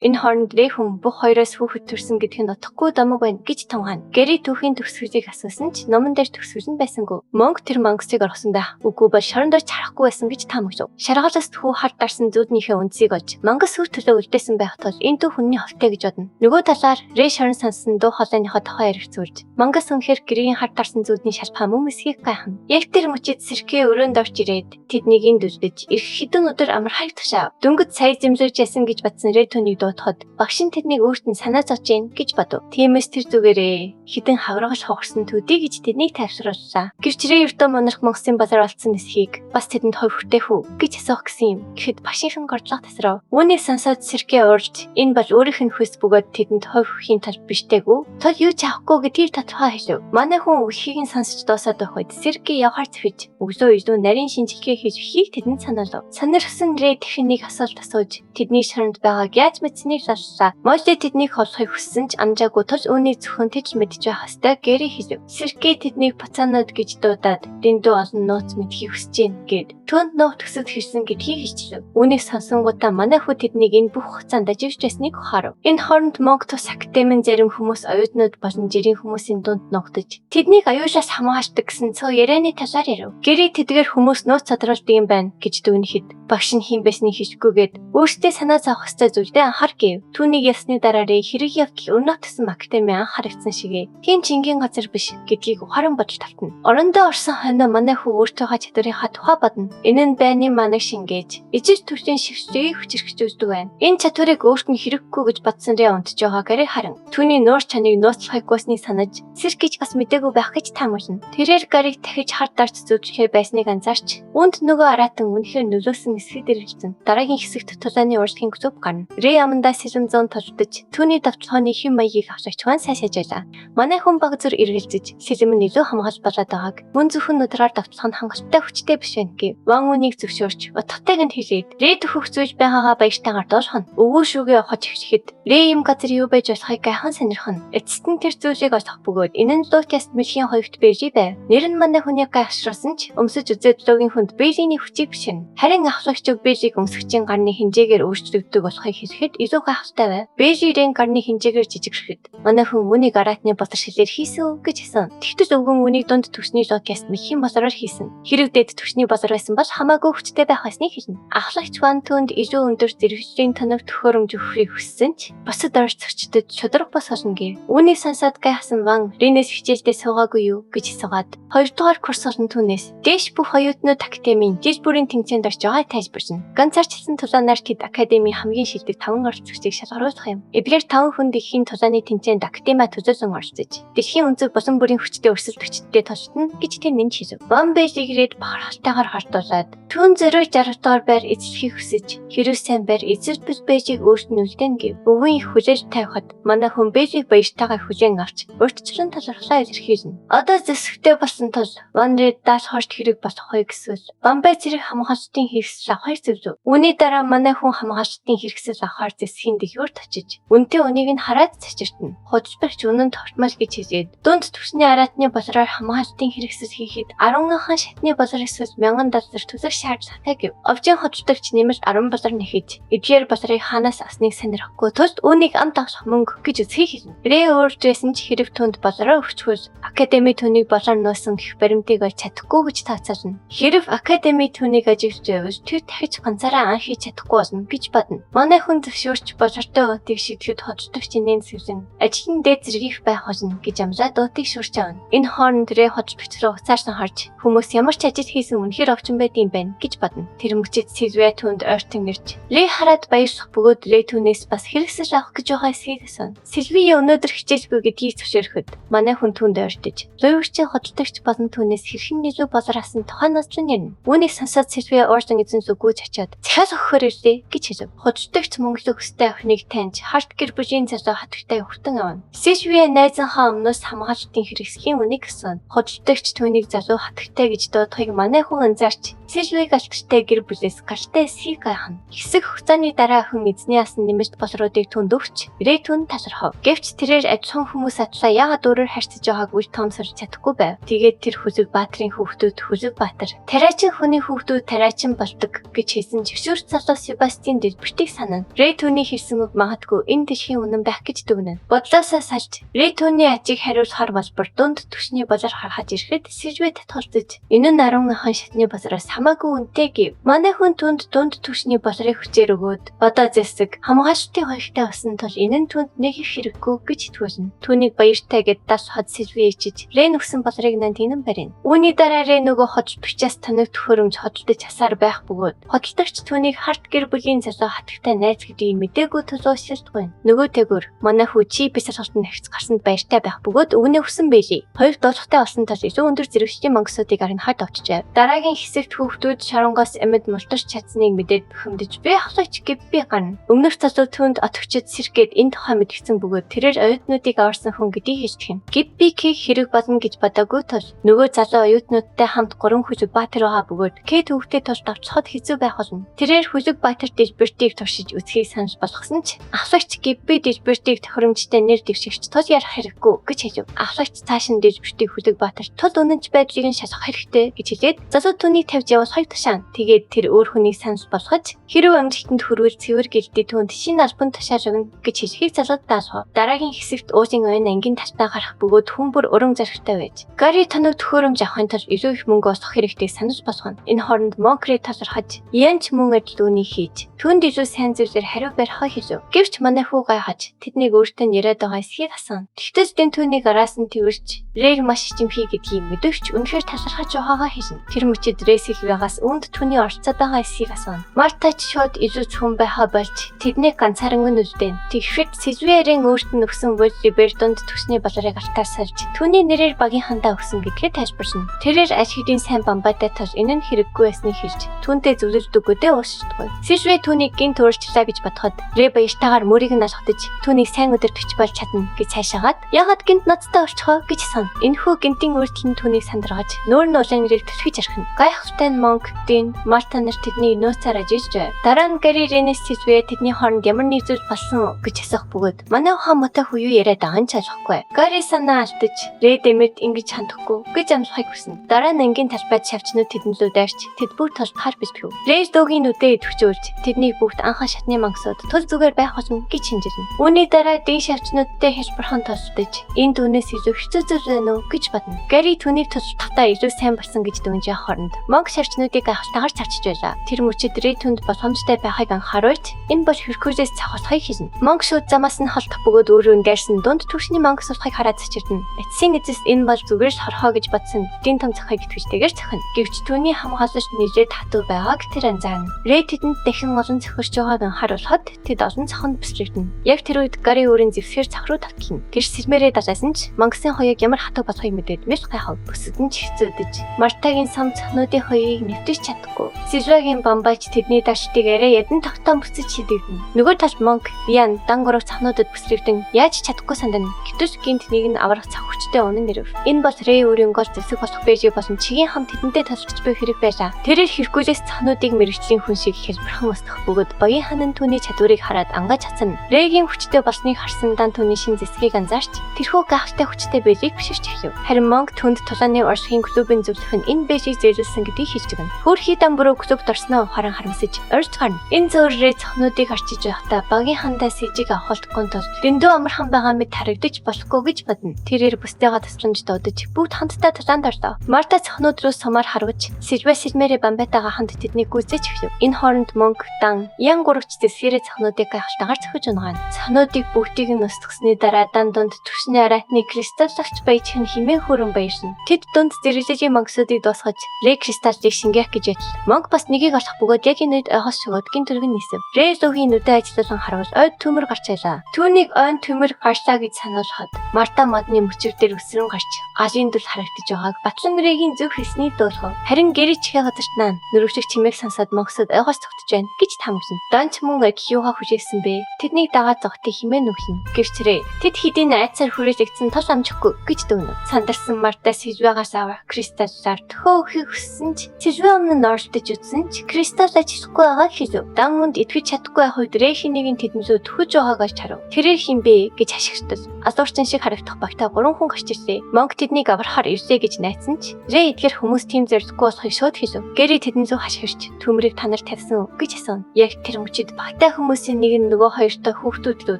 Энэ хооронд Рэй хүн бүх хоёроос хүүхэд төрсөн гэдг нь утгагүй домог байна гэж тунгаана. Гэри түүхийн төгсгөлийг асуусан ч номон дээр төгсгөл нь байсангүй. Монг тэр мангасыг орхсондоо үгүй бол шорон дор чарахгүй байсан гэж таамаглав. Шаргалаас хүү хар дарсан зүуднийхээ үнцийг олж мангас сүр төлөө үлдээсэн байх тул энэ дүү хүний холтой гэж бодно. Нөгөө талаар Рэй шорон сансан дуу хоолойныхоо тухай ярилцуулж мангас үнэхээр гэрийн хар дарсан зүудний шалпаа мөн эсхийг гайхна. Яг тэр мөчид Сэркэ өрөөнд орж ирээд тэднийг энд үлдэж ирэх хэдэн өдөр амар хайр тушаав. Дөнгөж сая зэмлэрж ясан гэж батсан Рэй түүнийг дуутахад багш нь тэднийг өөрт нь санаа зовж гин гэж бодов. Тиймээс тэр зүгээрээ хідэн хаврагаш хогорсон төдий гэж тэднийг тайвшрууллаа. Гэвч Рэй өртөө монарх Монголын базар олдсон эсхийг бас тэдэнд хойв хүртэх үү гэж асуух гэсэн юм. Гэхэд багшийнх нь гордлох тасрав. Үүнийг сонсоод Сэркэ уурж энэ бол өөрийнх нь хүс бөгөөд тэдэнд хойв өгөхийн тал биштэйгүү. Тол юу ч авахгүй гэдгийг тодорхой хэлв. Манай хүн үхийг нь сонсож дуусаад байх үед Сэркэ явхаар зэвэж өглөө илүү нарийн шинжилгээ хийж өхийг тэдэнд санаалав. Санарсан Рэй тэхнийг асуулт асууж тэдний шоронд байгааг яаж мэдсэнийг заллаа. Молли тэднийг холохыг хүссэн ч амжаагүй тул үүнийг зөвхөн тэд мэдж байх ёстой гэри хэлв. Сэркэ тэднийг буцаанууд гэж дуудаад дэндүү олон нууц мэдхийг хүсэж гин гэд түнд нууц төсөд хэрсэн гэдгийг хэлчихв. Үүнийг сонсонгуудаа манай хүү тэднийг энэ бүх хугацаанд аживч байсныг харав. Энэ хооронд Монг тус академийн зарим хүмүүс оюутнууд болон жирийн хүмүүсийн дунд ногдож тэднийг аюулаас хамгаалдаг гэсэн цоо ярианы талаар ярив. Гэри тэдгээр хүмүүс нууц тодруулдаг юм байна гэж дүгнэхэд багш нь хэн байсныг хишгүүгээд өөртөө санаа зовох ёстой зүйлдээ анхаар гэв. Түүнийг ясны дараа хэрэг явдал өрнөх тусан академи анхаарагдсан шигээ. Тийм чингийн газар биш гэдгийг ухаан бодож тавтана. Орондоо орсон хойно манай хүү өөртөөхөө чадварынхаа тухай бодно. Энэ нь байны манаг шингээж ижил төрлийн шившрийг хүчрхэгжүүлдэг байна. Энэ чадварыг өөрт нь хэрэггүй гэж бодсон Рэй унтж байгаагаар харин түүний нуур чаныг нууцлахыг гүйснийг санаж Сэркэж бас мэдээгүй байх гэж таамаглана. Тэрээр гарыг дахиж хар дарж зүвжлэхээ байсныг анзаарч үүнд нөгөө аратан үнэхээр нөлөөсөн эсрэг дээр хэлсэн. Дараагийн хэсэгт тулааны урлагийн зүв гарна. Рэй амандаа сэлэмзон толдож түүний давталгооны хэм маягийг авч чуган сайшааж байлаа. Манай хүн баг зүр эргэлзэж сэлэм нь илүү хамгаалж болоод байгааг мөн зөвхөн өдрөөр давталх нь хангалттай хүчтэй биш байна гэв. Ван үнийг зөвшөөрч утгатайг нь хэлээд Рэй төхөх зүйж байгаагаа баяртайгаар доошхоно. Өвөө шүүгээ явахж ихчихэд Рэй юм газар юу байж болохыг гайхан сонирхно. Эцэст нь тэр зүйлийг олох бөгөөд энэ нь Лукас мөлийн хоёрт Бэжи байв. Нэр нь манай хүний гайхшруулсан ч өмсөж үзээд логийн хүнд Бэжиний хүчийг биширнэ. Харин ахлагч Бэжиг өмсгчийн гарны хэмжээгээр өөрчлөгддөг болохыг хэлэхэд илүү гайхалтай байв. Бэжигийн гарны хэмжээгээр жижигрэхэд манай хүн үнийг аратны босор шилээр хийсэн үү гэж асуув. Тэгтэл өвгөн үнийг дунд төвчний Лукас мөлийн босороор хийсэн. Хэрэг дээд төвчний босор байсан бол хамаагүй хүчтэй байх байсныг хэлнэ. Ахлагч Ван түнд илүү өндөр зэрэглэлийн тоног төхөөрөмж өгөхийг хүссэн ч босод орж зөрчдөд шудраг бос болно гэв. Үүнийг сонсоод гайхсан Ван Рэнэс хичээлдээ суугаагүй юу гэж асуугаад хоёрдугаар курс орон түүнээс дээш бүх оюутнууд академийн жил бүрийн тэмцээнд орж байгааг тайлбарсан. Ганцаарчлсан тулаанаар тэд академийн хамгийн шилдэг 5 оролцогчдыг шалгаруулах юм. Эдгээр 5 хүн дэлхийн тулааны тэмцээнд академи төлөөлөн оролцож дэлхийн өнцөг болон бүрийн хүчтэй өрсөлдөгчдтэй толтно гэж тэр нэмж хэлв. Ван Бэжиг ирээд бахархалтайгаар хартуулаад түүн 060 дугаар байр эзлэхийг хүсэж хэрэг сайн байр эзэлбэл Бэжиг өөрт нь үлдэн гэв. Өвгөн их хүлээж тавихад манай хүн Бэжиг баяртайгаар хүлээн авч урьдчилан талархлаа илэрхийлнэ. Одоо зэсгтэй болсон тул Ван Рэй дааш хорт хэрэг болохыг эсвэл Ван Бэ зэрэг хамгаалалтын хэрэгсэл авахыг зөвлөв. Үүний дараа манай хүн хамгаалалтын хэрэгсэл авахар зэсгийн дэлгүүрт очиж үнтэй үнийг нь хараад цачиртна. Худалбарч үнэн товтмол гэж хэлээд дунд төвчний аратны болороор хамгаалалтын хэрэгсэл хийхэд 10,000 шатны болор эсвэл 1000 доллар төлөх шаардлагатай гэв. Овжийн худалдагч нэмэлт 10 болор нэхэж эдгээр болорыг хаанаас авсныг сонирхгүй тул үүнийг амт авах мөнгө гэж үзхийг хэлнэ. Рэй өөрөөсөн ч хэрэг түнд болороо өгчхөл академи түүнийг болоор нуусан гэх баримтыг олж чадахгүй гэж тооцоолно. Хэрэг академи түүнийг ажиглаж байвал тэр дахиж ганцаараа ан хийж чадахгүй болно гэж бодно. Манай хүн зөвшөөрч болортой өтийг шийдэхэд худалдагчийн нэмсэлэн ажлын дээд зэргийг байх болно гэж амлаад өтийг шүрч авна. Энэ хооронд Рэй худалдагч руу уцаарсан харж хүмүүс ямар ч ажил хийсэн үнэхээр овчин байдсан байна гэж бодно. Тэр мөчид Сильвиа түнд ойртон ирж Рэй хараад баярлах бөгөөд Рэй түүнээс бас хэрэгсэл авах гэж байгаа эсхийг асуув. Сильвиа өнөөдөр хичээлгүй гэдгийг зөвшөөрөхөд манай хүн түнд ойртож лоевчийн худалдагч болон түүнээс хэрхэн илүү болор авсан тухай ноцлон ярина. Үүнийг сонсоод Сильвиа уурсан эзэн зүгүүж очиод захиал өгөхөөр ирлээ гэж хэлв. Худалдагч мөнгөлөг өстэй охиныг таньж харт гэр бүлийн залуу хатагтай хүртэн авна. Сильвиа найзынхаа өмнөөс хамгаалалтын хэрэгслийн үнийг асуув. Худалдагч түүнийг залуу хатагтай гэж дуудахыг манай хүн анзаарч Сильвиг алдартай гэр бүлээс гартай эсхийг гайхна. Хэсэг хугацааны дараа охин эзний асан нэмэлт болруудыг түнд өгч Рэй түнд талархав. Гэвч тэрээр ажилхан хүмүүс атлаа яагаад өөрөөр харьцаж байгааг үл тоомсорж чадахгүй байв. Тэгээд тэр Хүлэг баатрын хүүхдүүд Хүлэг баатар тариачин хүний хүүхдүүд тариачин болдог гэж хэлсэн зөвшөөрч залуу Себастьян дэлбэртийг санана. Рэй түүний хэлсэн үг магадгүй энэ дэлхийн үнэн байх гэж дүгнэн. Бодлоосоо салж Рэй түүний ажиг хариулахаар болбор дунд түвшний базар харахад ирэхэд Сижвэ татгалзаж энэ нь 10,000 шатны базараас хамаагүй үнэтэй гэв. Манай хүн түнд дунд түвшний базарыг хүчээр өгөөд одоо зэсэг хамгаалалтын хоёртой басан тул энэ нь түнд нэг их хэрэггүй гэж итгүүлнэ. Түүнийг баяртай гэд дас хад Сижвэ ичиж Рэй нүгсэн базарыг нанд хинэн барина. Үүний дараа Рэй нөгөө хот бичээс таныг төхөөрөмж хөдөлж хасаар байх бөгөөд хөдөлгөгч түүнийг харт гэр бүлийн залуу хатагтай найз гэдгийг мэдээгүй тулуушилдгүй. Нөгөө тэгүр манай хүү чи бисар хортон нэрч гарсанд баяртай байх бөгөөд өгнө өгсөн байлий. Хоёр дуулахтай болсон тул илүү өндөр зэрэгчдийн мөнгөсүүдийг харин хад авчжээ. Дараагийн хэсэгт хүүхдүүд шаронгоос амьд мултарч чадсныг мэдээд бухимдаж би хавлагч гэв би гарна. Өмнөх залуу түнд отогчид сэргээд энэ тухай мэдгдсэн бөгөөд тэрээр оюутнуудыг аварсан хүн гэдгийг хэлчихэв. Гиппи кийг хэрэг болно гэж бодоогүй тул нөгөө залуу оюутнуудтай хамт 3 хүлэг баатар байгаа бөгөөд Кэт хүүхдэд тулд авцоход хэцүү байх болно. Тэрээр хүлэг баатар дэлбэртийг туршиж үзхийг санал болгосон ч ахлагч Гиппи дэлбэртийг тохиромжтой нэр дэвшигч тул ярих хэрэггүй гэж хэлв. Ахлагч цааш нь дэлбэртийг хүлэг баатар тул үнэнч байдлыг нь шалгах хэрэгтэй гэж хэлээд залуу түүнийг тавьж явал хоёр тушаан. Тэгээд тэр өөр хүнийг санал болгож хэрв амжилтанд хүрвэл цэвэр гэлдээ түнд шинэ албан тушаал өгнө гэж хэлхийг залууд даасгав. Дараагийн хэсэгт уусын ойн ангийн талтаа гарах бөгөөд хүн бүр уран зоригтой байж Гарри таныг төхөөрөмж авахын тулд илүү их мөнгө олох хэрэгтэй санал болгоно. Энэ хооронд Монкрэ талархаж янч мөн ажилууны хийж түнд илүү сайн зүйлээр хариу барихаа хэлв. Гэвч манай хүү гайхаж тэднийг өөртөө яриад байгаа эсхийг асуув. Тэгтэл дэн түүнийг араас нь тэрвэрч Рэй маш ичимхий гэдгийг мэдвч үнэхээр талархаж байгаагаа хэлнэ. Тэр мөчид Рэйсийг байгаас үүнд түүний орцоод байгаа эсхийг асуув. Мартач шууд илүү цөм байхаа болж тэднийг ганцаарнгүй нүдэн. Тэгшэд Сижвэрийн өөрт нь өгсөн Волибер дунд төсний баларыг алтаар сольж түүний нэрээр багийн хандаа өгсөн гэдгээ тайлбарсан. Тэрээр аж хэдийн сайн бамбайтай тул энэ нь хэрэггүй байсныг хэлж түүнтэй зөвлөлдөггүй дээ уушдаггүй. Сижвэ түүнийг гинт өөрчлөлөө гэж бодоход Рэй баяртайгаар мөрийг нь алхадаж түүнийг сайн өдөртөгч болж чадна гэж цаашаагаад ягаад гинт ноцтой орчихоо гэж сан. Энэхүү гинтийн үйлдэл нь түүнийг сандаргаж нүүр нь улаан нэрийг төлхөж архина. Гайхалтай Монк, Дин, Марта нар тэдний нөөцөөр ажиж. Дараа нь Гарри Рэнэс Сижвэ тэдний хооронд ямар нэг зүйл болсон гэж асах бөгөөд манай ухаан мотой хүйүү яриад байгаа нь чалахгүй. Гарри санаа алдаж Рэй дэмэд ингэж хандахгүй гэж амлахыг хүснэ. Дараа нь ангийн талбайд шавчнууд тэднлүү дайрч тэд бүгд толтохаар бэлтгэв. Рэй дөөгийн нүдээ идэвхжүүлж тэднийг бүгд анхаа шатны мангасууд тул зүгээр байх болно гэж шинжилнэ. Үүний дараа дэн шавчнуудтай хэлбэрхэн толдож энэ дүүнээс илүү хэцүү зүйл байна уу гэж бодно. Гарри түүнийг толтохдоо илүү сайн болсон гэж дүнж явах хооронд Монк шавчнуудыг гайхалтайгаар царчиж байлаа. Тэр мөчид Рэй түнд боломжтой байхыг анхааруулж энэ бол Херкулес цахалхыг хэлнэ. Монк шууд замаас нь холдох бөгөөд өөрөө дайрсан дунд түвшний мангас болохыг хараад цачирдана. Эцсийн эцэст энэ бол зүгээр л хорхоо гэж бодсон дин том цахыг итгэжтэйгээр цахина. Гэвч түүний хамгаалалт нэлээд хатуу байгааг тэр анзаарна. Рэй тэдэнд дахин олон цохирч байгааг анхааруулхад тэд олон цохонд бэлтгэгдэнэ. Яг тэр үед Гарри өөрийн зэвсгээр цах руу татгина. Тэр сэлмэрээ дажаасан ч Монксын хоёрыг ямар хатуу болохыг мэдээд мэс гайхав. Бүсэд нь ч хэцүүдэж Мартагийн сам цахнуудын хоёрыг нэвтэж чадахгүй. Сижвагийн бамбайч тэдний дашдыг арай ядан тогтоон бүсэж шидэгдэнэ. Нөгөө талд Монк Ян дангорог цахнуудад бүсрэгдэн яаж чадахгүй сандана. Гэвч гинт нэг нь аврах цах хүчтэй унан нэрв. Энэ бол Рэй өөрийн гол зэвсэг болох бэжиг болон чигийн хам тэдэндээ толгоч буй хэрэг байлаа. Тэрээр Херкулес цахнуудыг мэрэгжлийн хүн шиг хэлбэрхэн устгах бөгөөд багийн ханан түүний чадварыг хараад ангаж чадсан. Рэйгийн хүчтэй болсныг харсан дан түүний шин зэвсгийг анзаарч тэрхүү гахалтай хүчтэй бэжиг биширч эхлэв. Харин Монк түнд тулааны оршихын клубын зөвлөх нь энэ бэжиг зээлүүлсэн гэдгийг хэлж өгнө. Хөрхий дамбуруу клуб дорсноо ухаан харамсаж орж гарна. Энэ зөөррөө цахнуудыг арчиж байхдаа багийн хандаа сэжиг авахлахгүй тул дэндүү амархан байгаа мэт харагдаж болохгүй гэж бодно. Тэрээр бүстэйгээ тасламж дуудаж бүгд хамтдаа тулаанд орлоо. Марта цахнууд руу сумаар харваж Сижвэ сэлмэрээ бамбайтайгаа хамт тэднийг гүйцэж эхлэв. Энэ хооронд Монк, Дан, Ян гурвч зэвсгэрээ цахнуудыг гайхалтайгаар цохиж унагаана. Цахнуудыг бүгдийг нь устгасны дараа дан дунд түвшний аратны кристаллагч баяжхан хэмээн хөрөн баярсан. Тэд дунд зэрэглэжийн мангасуудыг дуусгаж Рэй кристаллыг шингээх гэж байтал Монк бас нэгийг олох бөгөөд яг энэ үед ойгоос шогоод гин төргөн нисэв. Рэй зөөгийн нүдэ ажиллуулан харуул ойд төмөр гарч байлаа. Түүнийг ойн төмөр гарчлаа гэж сануулхад Марта модны мөчөв дээр өсрөн гарч галын дүл харагдаж байгааг Батлан Рэйгийн зөв хэлсний дуулгав. Харин Гэри чихээ газарт наан нөрөвчөг чимээг сонсоод Монксод ойгоос тогтож байна гэж таамаглана. Данч мөн Акиюга хүлээсэн бэ. Тэднийг дагаад зогтыг химээ нүхнэ. Гэвч Рэй тэд хэдийн айцаар хүрээлэгдсэн тол амжихгүй гэж дүүнэв. Сандарсан Марта Сижвагаас авах кристаллаар төхөө өхийг хүссэн ч Сижвэ өмнө нь оролдож үзсэн ч кристалл ажиллахгүй байгааг хэлв. Дан үнд итгэж чадахгүй байх үед Рэй хэнийг тэднлөө төхөж байгааг олж харав. Тэрээр хинбэ гэж ашигтал. Азуурчин шиг харагдах багтаа 3 хүн гарч ирлээ. Монк тэднийг аврахаар ирлээ гэж найцсан ч Рэй эдгээр хүмүүс тийм зориггүй болохыг шууд хэлв. Гэри тэдэн зүү хашгирч төмрийг танаар тавьсан гэж асуув. Яг тэр мөчид багтаа хүмүүсийн нэг нь нөгөө хоёртой хүүхдүүд рүү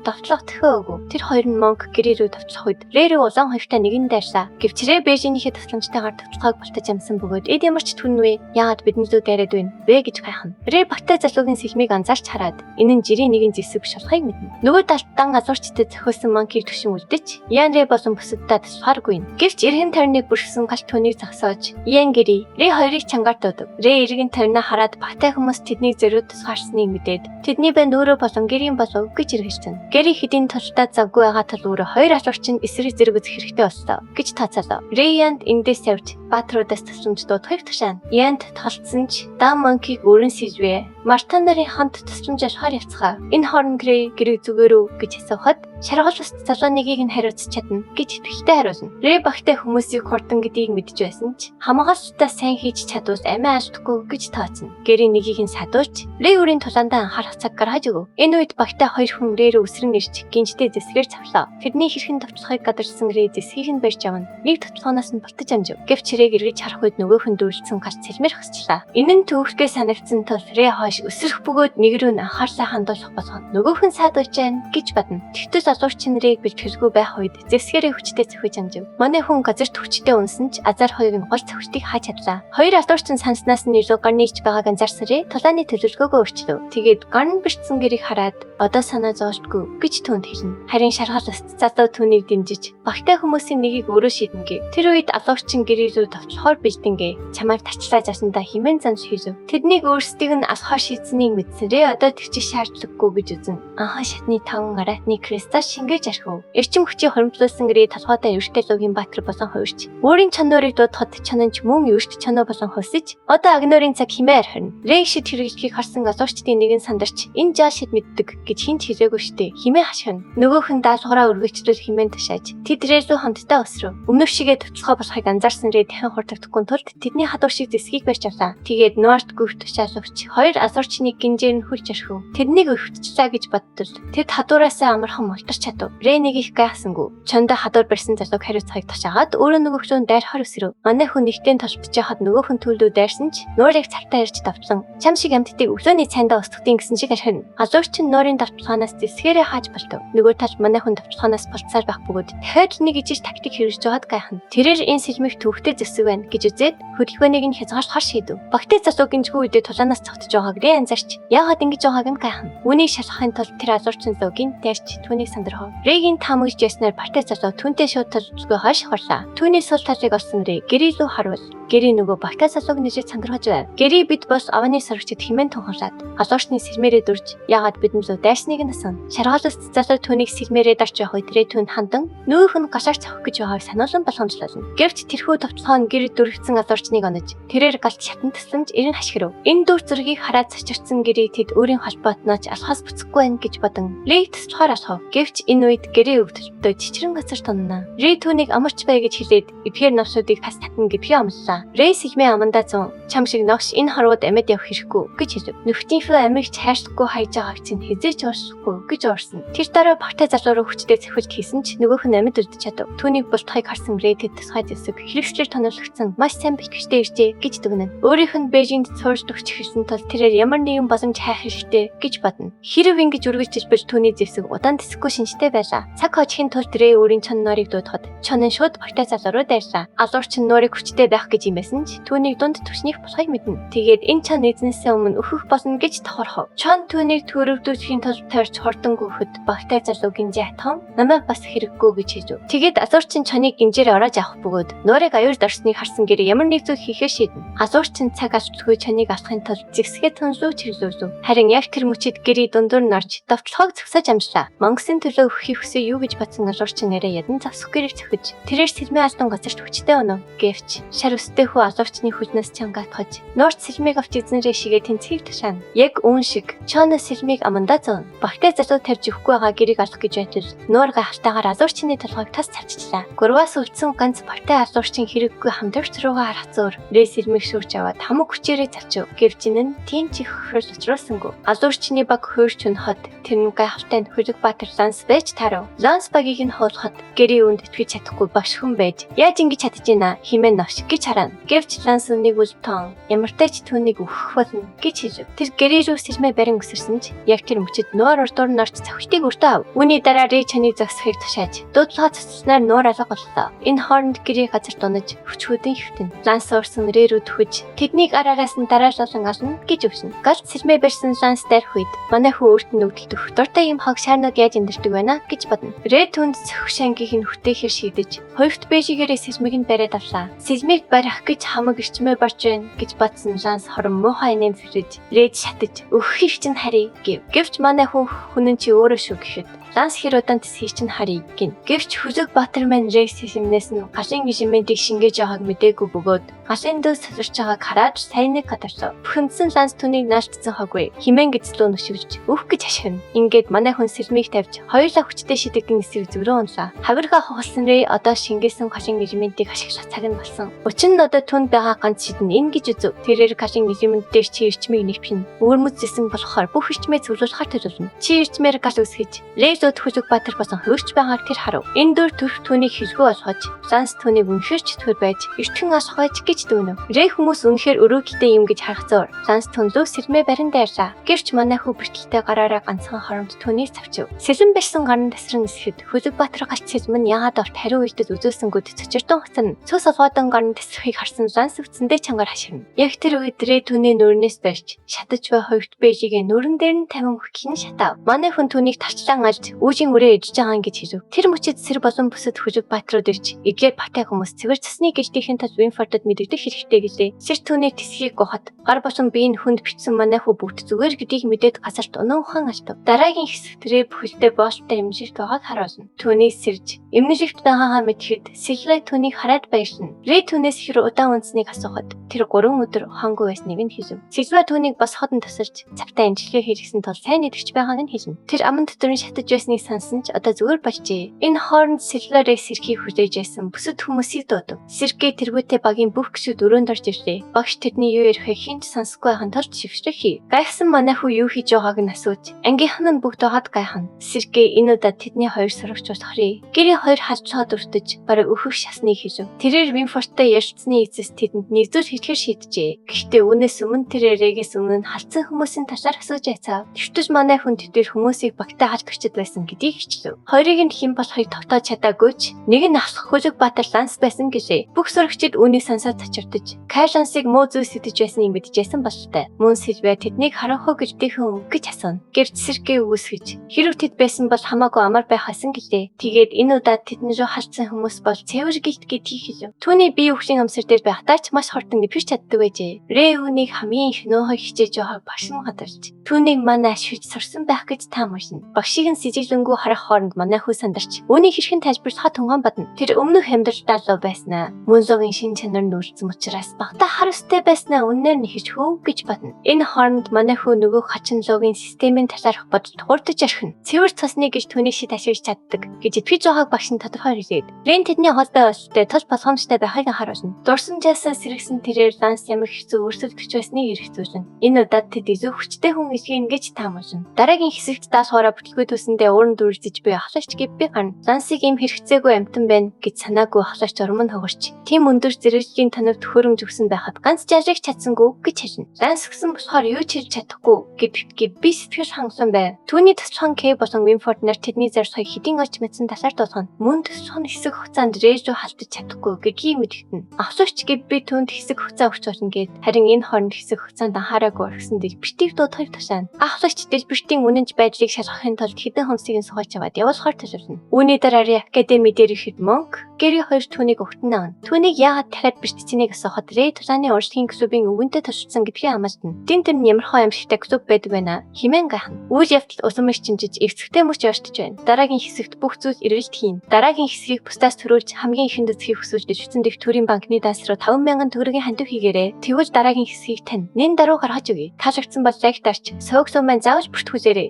давтлах төхөөгүй. Тэр хоёр нь Монк гэрээ рүү давтлах үед Рэй рүү улаан хоёртой нэг нь дайрсаа. Гэвч Рэй Бэйжийнхээ тусламжтайгаар давталгааг болтож амсан бөгөөд эд ямар ч түн вэ? Яагаад бидний зүү дайраад байна вэ гэж гайхна. Рэй багтай залуугийн сэлмийг анзаарч хараад энэ нь жирийн нэгэн зэсэг биш болохыг мэднэ. Нөгөө талд дан азуурчтай зохиосон Монкийг түшин үлдэж Ян Рэй болон бусадтай тусгааргүй. Гэвч эргэн тойрныг бүрхсэн галт түүнийг зогсоож Ян гэрээ Рэй хоёрыг чангаар дуудаг. Рэй эргэн тойрноо хараад багтай хүмүүс тэднийг зөрүүд тусгаарсныг мэдээд тэдний банд өөрөө болон гэрийн болов гэж эргэлзэн. Гэри хэдийн толтой завгүй байгаа тул өөрөө хоёр азуурчин эсрэг зэрэг үзэх хэрэгтэй боллоо гэж тооцоолоо. Рэй Янд эндээс явж Баатруудаас тусламж дуудахыг тушаана. Янд толцсон ч Дан Монкийг өрн сижвэ. Мартан нарын хамт тусламж авахар явцгаа. Энэ хооронд Рэй гэрээ зүгээрүү гэж асуухад шаргал ус залуу нэгийг нь хариуцж чадна гэж итгэлтэй хариулна. Рэй багтай хүмүүсийг хурдан гэдгийг мэдж байсан ч хамгаалалтаа сайн хийж чадвал амиа алдахгүй гэж тооцно. Гэри нэгийг нь садуулж Рэй үрийн тулаандаа анхаарах цаг гаргаж өгөв. Энэ үед багтай хоёр хүн Рэй рүү үсрэн ирж гинжтэй зэсгээр цавлаа. Тэдний хэрхэн давталхыг гадарсан Рэй зэсгийг нь барьж авна. Нэг давталхаанаас нь болтож амжив. Гэвч Рэй эргэж харах үед нөгөөх нь дүүрэлцэн гарч сэлмэр хасчлаа. Энэ нь төвхгөө санагдсан тул Рэй хойш өсрөх бөгөөд нэг рүү нь анхаарлаа хандуулах болгоно. Нөгөөх нь саадуулж байна гэж бодно. Тэгтэл азуурчин Рэйг бэлтгэлгүй байх үед зэсгэрээ хүчтэй цохиж амжив. Манай хүн газарт хүчтэй унсан ч азар хоёрын гол цохилтыг хааж чадлаа. Хоёр азуурчин санснаас нь илүү гар нийж байгааг анзаарсан Рэй тулааны төлөвлөгөөгөө өөрчлөв. Тэгээд гар нь бэрцсэн гэрийг хараад одоо санаа зовшдгүй гэж түүнд хэлнэ. Харин шаргал ус залуу түүнийг дэмжиж багтай хүмүүсийн нэгийг өөрөө шийдэнгээ. Тэр үед азуурчин гэрээ рүү давтлахоор бэлдэнгээ. Чамайг тарчлаа жасандаа химэн замж хийв. Тэднийг өөрсдийг нь асхаар шийдсэнийг мэдсэн Рэй одоо тэгчих шаардлагагүй гэж үзнэ. Анхан шатны таван аратны кристал шингээж архив. Эрчим хүчийг хоримтлуулсан Рэй толгойдоо эвэртэй лугийн баатар болон хувирч. Өөрийн чонорыг дуудахад чононч мөн эвэрт чоноо болон хувсэж одоо агнорын цаг химээр харна. Рэй шид хэрэглэхийг харсан азуурчдын нэгэн сандарч энэ жаа шид мэддэг гэж хинт хэлээгүй штэ. Химээ хашгирна. Нөгөөх нь даалгавраа өргөжлөл химэн тушааж тэд Рэй рүү хандтаа өсрөв. Өмнөх шигээ төвцгөө болохыг анзаарсан Рэй дахин хурдтахгүй тулд тэдний хадуур шиг зэсгийг барьж авлаа. Тэгээд Норт гүрт тушаалвч хоёр азуурчныг гинжээр нь хурж архив. Тэднийг өвччлээ гэж бодтол тэд хадуураасаа амархан мултарч чадав. Рэй нэг их гайхсангүй. Чондоо хадуур барьсан залууг хариуцахыг тушаагаад өөрөө нөгөөхөө дайрахаар өсрөв. Манай хүн нэгтэн толбож яхад нөгөөх нь төлдөө дайрсан ч Нуурыг цартаа ирж давтлан чам шиг амьтдыг өглөөний цайндаа устгахын гэсэн шиг архирна. Азуурчин Нуурын давталгаанаас зэсгэрээ хааж болтов. Нөгөө талд манай хүн давталгаанаас болцсаар байх бөгөөд дахиад нэг ижиж тактик хэрэгжиж байгаад гайхна. Тэрээр энэ сэлмих төвхтэй зэсэг байна гэж үзээд хөдөлгөөнийг нь хязгаарлахар шийдэв. Багтай залуу гинжгүй үедээ тулаанаас цогтож байгааг Рэй анзаарч яагаад ингэж байгааг нь гайхна. Үүнийг шалгахын тулд тэр азуурчин лугийн дайрч түүнийг сандрахав. Рэйгийн таамагж яснаар багтай залуу түүнтэй шууд толцгоо хойш харлаа. Түүний сул талыг олсон Рэй гэрээ рүү харвал Гэри нөгөө багтай залууг нэжиж сандрахж байв. Гэри бид бас авааны сорогчд хэмээн тунхаглаад азуурчны сэлмээрээ дурж яагаад бидний лөө дайсныг нь асан. Шаргаалс залуу түүнийг сэлмээрээ дарж явах үед Рэй түүнд хандан нөөх нь гашаарч авах гэж байгааг сануулсан болгоомжлолно. Гэвч тэрхүү товтлогоо Гэри дүрэгцэн азуурчныг онож тэрээр галт шатан тасламж эрен хашгирв. Энэ дүр зургийг хараад цочирдсан Гэри тэд өөрийн холбоотнооч алхаас бүцэхгүй байна гэж бодон Рэй төсөлхөр алхав. Гэвч энэ үед Гэри өвдөлтөд чичрэн газар тунна. Рэй түүнийг амарч бай гэж хэлээд эдгээр навсуудыг хас татна гэдгийг амлалаа. Рэй сэлмээ амандаа зун чам шиг ногш энэ хорвоод амьд явах хэрэггүй гэж хэлв. Нөхдийнхөө амигч хайшлахгүй хайж байгааг чинь хизээч уурсахгүй гэж уурсан. Тэр дараа багтай залуу руу хүчтэй цэвхэж хийсэн ч нөгөөх нь амьд үлдэж чадав. Түүнийг бултахыг харсан Рэй тэд тусгай зэсэг хэрэгслэр тонолгдсон маш сайн бэлтгэжтэй иржээ гэж дүгнэн. Өөрийнх нь Бээжинд суурж өгч хэлсэн тул тэрээр ямар нэгэн боломж хайх хэрэгтэй гэж бодно. Хэрв ингэж үргэлжлэж бич түүний зэсэг удаан тэсэхгүй шинжтэй байлаа. Цаг хожихын тулд Рэй өөрийн чон норыг дуудахад чон нь шууд багтай залуу руу дайрлаа. Азуурчин норыг хүчтэй байх гэж байсан ч түүнийг дунд түшнийх болохыг мэднэ. Тэгээд энэ чон эзнээсээ өмнө өөхөх болно гэж тохирхов. Чон түүнийг төрөвдүүлэхийн тулд тарьж хурдан гүйхэд багтай залуу гинжээ атхан намайг бас хэрэггүй гэж хэлв. Тэгээд азуурчин чоныг гинжээр ороож авах бөгөөд нуурыг аюулд орсныг харсан Гэри ямар нэг зүйл хийхээ шийднэ. Азуурчин цаг алцгүй чоныг алахын тулд зэгсгээ түнлүү чиглүүлв. Харин яг тэр мөчид Гэри дундуур нь орж давталхааг зөксөж амжлаа. Монголын төлөө өгөх хүсээ юу гэж бодсон азуурчин нэрээ ядан засах гэрийг цохиж тэрээр сэлмээ алдан газарт хүчтэй өнөө. Гэвч шар өстэй хүү азуурчны хүчнээс чангаатгаж Норт сэлмийг авч эзнэрээ шигээ тэнцгийг тушаана. Яг үүн шиг чоно сэлмийг амандаа зун. Багтай залуу тавьж өгөхгүй байгаа гэрийг алах гэж байтал Нуур гайхалтайгаар азуурчны толгойг тас цавчлаа. Гурваас үлдсэн ганц багтай азуурчин хэрэг Үгүй хамтарч руугаа харахцуур Рэй сэрмийг шүүрч аваад хамаг хүчээрээ залчив. Гэвч энэ нь тийм чих хөрс учруулсангүй. Азуурчны баг хөөрч өнөхөд тэр нь гайхалтай Хүзэг Баатар Ланс байж тарав. Ланс багийг нь хуулахад Гэри үүнд итгэж чадахгүй багш хүн байж яаж ингэж чадчихна хэмээн навш гэж харана. Гэвч Ланс үнийг үлтэн ямартай ч түүнийг өгөх болно гэж хэлв. Тэр Гэри рүү сэрмээ барин өсөрсөн ч яг тэр мөчөд нуур ордоор нарч цавхтыг өртөө ав. Үүний дараа Рэй чаныг зогсохыг тушааж дуудлага цэцснээр нуур алга боллоо. Энэ хооронд Гэри газар дунаж хүчгүүдэн хөвтөн. Ланс орсон Рэй рүү түхэж тэднийг араараас нь дараашлуулан ална гэж өвшин. Галт сэрмээ барьсан Ланс дайрх үед манай хүү өөрт нь өвдөлтөх дуртай юм хог шаарнууд яаж эндэрдэг байна гэж бодно. Рэй түнд цохих шангийн нь хүртэхээр шийдэж хоёрт бэжигээрээ сэрмийг нь бариад авлаа. Сэрмийг барих гэж хамаг ирчмээ барж байна гэж бодсон Ланс хорон муухай нэм фэрэж Рэй шатаж өгөх чинь харъя гэв. Гэвч манай хүн чи өөрөө шүү гэхэд Ланс хэр удаан тэсхий чинь харъя гин. Гэвч Хүзэг Баатар маань Рэй сэрмнээс нь гашин режиментийг шингээж байгааг мэдээгүй бөгөөд гашин дэс сэлэрч байгааг хараад сайн нэг гадарсан. Бүхэндсэн Ланс түүнийг наалтсан хоггүй. Химэн гэцлөө нүшивж өөх гэж ашигна. Ингээд манай хүн сэрмийг тавьж хоёулаа хүчтэй шидэгэн эсрэг зүрөө унлаа. Хавирга хохолсон Рэй одоо шингээсэн гашин режиментийг ашиглах цаг нь болсон. Учир нь одоо түнд байгаа ганц шид нь энэ гэж үзв. Тэрээр гашин режимент дээр чи ирчмийг нэвхин. Өөрмөц зэсэн болохоор бүх ирчмээ зөвлөхөөр төлөвлөнө. Чи ирчмээр гал үсгэж Рэй Хүзэг Баатар босон хөрч байгааг тэр харав. Энэ дөр төрх түүнийг хэлгүй болгож Ланс түүнийг үнэхээр ч төр байж эртхэн асгаж гэж дүүнэв. Рэй хүмүүс үнэхээр өрөөдөлтэй юм гэж харахцаар Ланс түнлөө сэрмээ барин дайрлаа. Гэвч манай хүү бэртэлтэй гараараа ганцхан хоромт түүнийг цавчив. Сэлэн байсан гарын тасран эсэхэд Хүзэг Баатар галт сэлмэн яагаад орт хариу үйлдэд үзүүлсэнгүүд цочиртон хуцан цус олгоодан гарын тасрахыг харсан Ланс үцэндээ чангаар хаширна. Яг тэр үед Рэй түүний нүрнээс барьж шатаж бай хоёрт бэжигээ нүрэн дээр нь тавин өгөх нь шатав. Манай хүн түүнийг тарчлан алж үүжийн үрээ ижж байгаа гэж хэлв. Тэр мөчид сэр болон бүсэд Хүзэг Баатрууд ирж эдгээр батай хүмүүс цэвэр цэсний гэлтийн тас Винфордод мэдэгдэх хэрэгтэй гэлээ. Сэр түүний тэсхийг гохот гар босон биеийн хүнд бичсэн манай хүү бүгд зүгээр гэдгийг мэдээд газарт унан ухаан алтав. Дараагийн хэсэгт Рэй бүхэлдээ бооштой эмнэлэгт байгааг харуулна. Түүнийг сэрж эмнэлэгт байгаагаа мэдхэд Сэлрэй түүнийг хараад баярлна. Рэй түүнээс хэр удаан унтсныг асуухад тэр 3 өдөр хонгүй байсныг нь хэлв. Сэлрэй түүнийг босоход нь тусарч цавтаа эмчилгээ хийгсэн тул сайн идэгч байгааг нь хэлнэ. Тэр аман дотрын шатаж байсныг сансан ч одоо зүгээр болжээ. Энэ хооронд Сэлрэй сэрхийг хүлээж байсан бүсэд хүмүүсийг дуудав. Сэргээ тэргүүтээ багийн бүх гишүүд өрөөнд орж ирлээ. Багш тэдний юу ярихыг хинч сонсохгүй байхын тулд шившрэх хий. Гайхсан манай хүү юу хийж байгааг нь асууж ангийнхан нь бүгд байгаад гайхна. Сэргээ энэ удаа тэдний хоёр сурагчуус хорий. Гэри хоёр халдцаад өртөж бараг өөхөх шасныг хэлв. Тэрээр Винфорттой ярилцсны эцэс тэдэнд нэгдүгээр хэлэхээр шийджээ. Гэхдээ үүнээс өмнө тэр Рэгээс өмнө халдсан хүмүүсийн талаар асууж байцаа. Тэгвч манай хүн тэдгээр хүмүүсийг багтаа халж өчөд байсан гэдгийг хичлэв. Хоёрыг нь хэн болохыг тогтоож чадаагүй ч нэг нь ахлах Хүзэг Баатар Ланс байсан гэлээ. Бүх сурагчид үүнийг сонсоод цачирдаж Кайлансыг муу зүйл сэтэж байсныг мэдчихсэн бололтой. Мөн Сэлвэ тэднийг харахгүй гэдгийхэн үг гэж асууна. Гэрч сэргээ үүсгэж хэрэг тэд байсан бол хамаагүй амар байх хасан гэлээ. Тэгээд энэ удаа тэдэн рүү халдсан хүмүүс бол цэвэр гэлт гэдгийг хэлв. Түүний бие өвчин амсар дээр байхдаа ч маш хортон нэвч чаддаг байжээ. Рэй үүнийг хамгийн их нөөхөй хичээж явахаар багшин гадарч түүнийг манай ашигч сурсан байх гэж таамаглана. Багшийг нь сэжиглэнгүй харах хооронд манай хүү сандарч үүнийг хэрхэн тайлбарлахаа тунган бодно. Тэр өмнөх амьдралдаа луу байснаа мөн лугийн шин чанар нь үрдсэн учраас багтаа хар өстэй байснаа үнээр нь хийж хөө гэж бодно. Энэ хооронд манай хүү нөгөө хачин лугийн системийн талаарх бодож тухурдаж орхино. Цэвэр цусны гэж түүний шид ашиглаж чаддаг гэж итгэж байгааг багш нь тодорхой хэлээд Рэн тэдний холбоо өсөлтөд тус болгоомжтой байхыг харуулна. Дурсан жаасаа сэргсэн тэрээр Ланс ямар хэцүү өрсөлдөгч байсныг эргэцүүлнэ. Энэ удаад тэд илүү хүчтэй хүн эсгийн гэж таамаглана. Дараагийн хэсэгт даалгавраа бүтлгүй төсөндөө ууран дүрлжиж буй ахлагч гэв би гарна. Лансыг им хэрэгцээгүй амтан байна гэж санаагүй ахлагч урам нь хогорч тийм өндөр зэрэглэлийн танавд хөрөмж өгсөн байхад ганц жажиг чадсангүй гэж хэлнэ. Ланс гисэн болохоор юу ч хийж чадахгүй гэдгийг би сэтгэл хангасан байв. Түүний төсөлхон Кей болон Винфорд нар тэдний зарцыг хэдийн олж мэдсэн талаар дуулгана. Мөн төсөлхон хэсэг хугацаанд Рэй рүү халтаж чадахгүй гэдгийг мэдгэтэн. Ахлагч гэв би түүнд хэсэг хугацаа өгч болно гэд харин энэ хооронд хэсэг хугацаанд анхаараагүй орхисон дэлбэртийг дуудахыг тушаана. Ахлагч дэлбэртийн үнэнч байдлыг шалгахын тулд хэдэн хүнсийг сухаж аваад явуулахаар төлөвлөнө. Үүний дараа академи дээр ирэхэд Монк Гэри хоёр түүнийг өгтөн авна. Түүнийг яагаад дахиад бэртцэнийг асуухад Рэй тулааны урлагийн клубын өвгөнтэй тушилсан гэдгийг амлалтна. Тэн тэр нь ямар хоо амжилттай клуб байдаг байна. Химэн гайхна. Үйл явдал усамж чинжиж эвцэгтэй мөч явж байна. Дараагийн хэсэгт бүх зүйл эргэлт хийн. Дараагийн хэсгийг бусдаас төрүүлж хамгийн ихэнд үзхийг хүсвэж бичсэн дэв төрийн банкны данс руу 5,000 төгрөгийн хандив хийгээрэй. Тэгвэл дараагийн хэсгийг тань. Нэн даруй гаргаж өгье. Таалагдсан бол лайк дарч, сувг сумын заавал бүртгүүлээрэй.